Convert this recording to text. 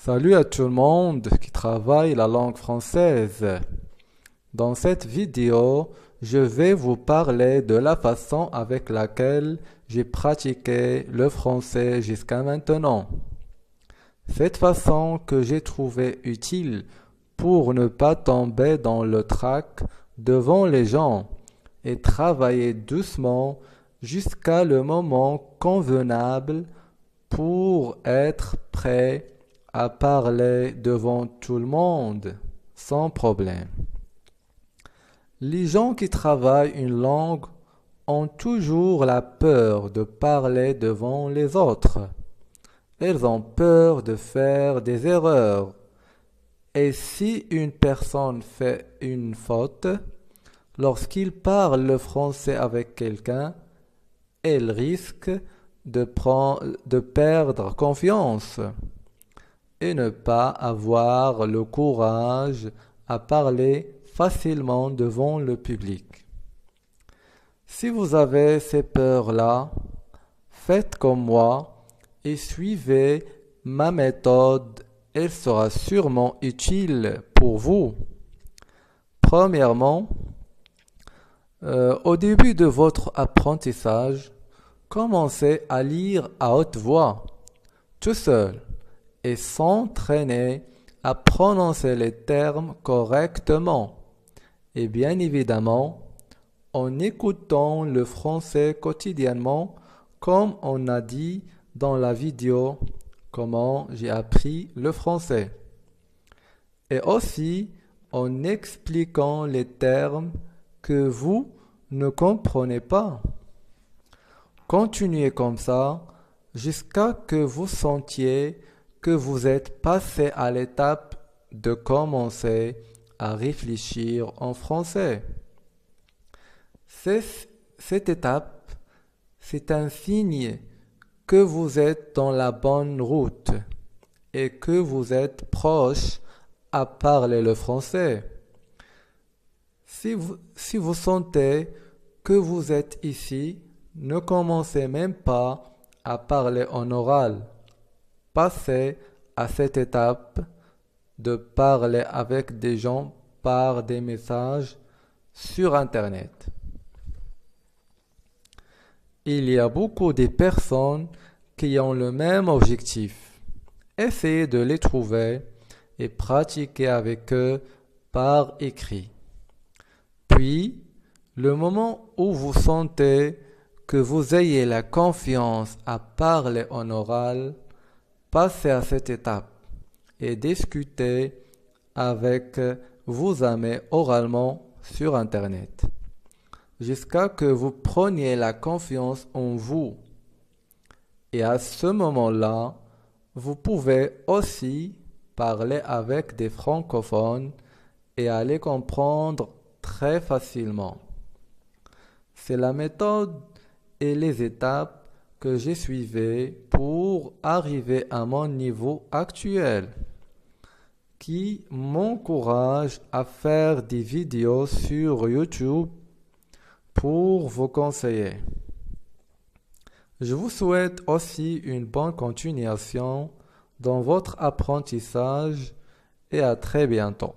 Salut à tout le monde qui travaille la langue française. Dans cette vidéo, je vais vous parler de la façon avec laquelle j'ai pratiqué le français jusqu'à maintenant. Cette façon que j'ai trouvée utile pour ne pas tomber dans le trac devant les gens et travailler doucement jusqu'à le moment convenable pour être prêt à parler devant tout le monde sans problème. Les gens qui travaillent une langue ont toujours la peur de parler devant les autres. Ils ont peur de faire des erreurs. Et si une personne fait une faute, lorsqu'il parle le français avec quelqu'un, elle risque de perdre confiance et ne pas avoir le courage à parler facilement devant le public. Si vous avez ces peurs-là, faites comme moi et suivez ma méthode. Elle sera sûrement utile pour vous. Premièrement, au début de votre apprentissage, commencez à lire à haute voix, tout seul, et s'entraîner à prononcer les termes correctement. Et bien évidemment, en écoutant le français quotidiennement, comme on a dit dans la vidéo comment j'ai appris le français. Et aussi en expliquant les termes que vous ne comprenez pas. Continuez comme ça jusqu'à que vous sentiez que vous êtes passé à l'étape de commencer à réfléchir en français. Cette étape, c'est un signe que vous êtes dans la bonne route et que vous êtes proche à parler le français. Si vous sentez que vous êtes ici, ne commencez même pas à parler en oral. Passez à cette étape de parler avec des gens par des messages sur Internet. Il y a beaucoup de personnes qui ont le même objectif. Essayez de les trouver et pratiquez avec eux par écrit. Puis, le moment où vous sentez que vous ayez la confiance à parler en oral, passez à cette étape et discutez avec vos amis oralement sur Internet jusqu'à que vous preniez la confiance en vous. Et à ce moment-là, vous pouvez aussi parler avec des francophones et les comprendre très facilement. C'est la méthode et les étapes que j'ai suivies pour arriver à mon niveau actuel, qui m'encourage à faire des vidéos sur YouTube pour vous conseiller. Je vous souhaite aussi une bonne continuation dans votre apprentissage et à très bientôt.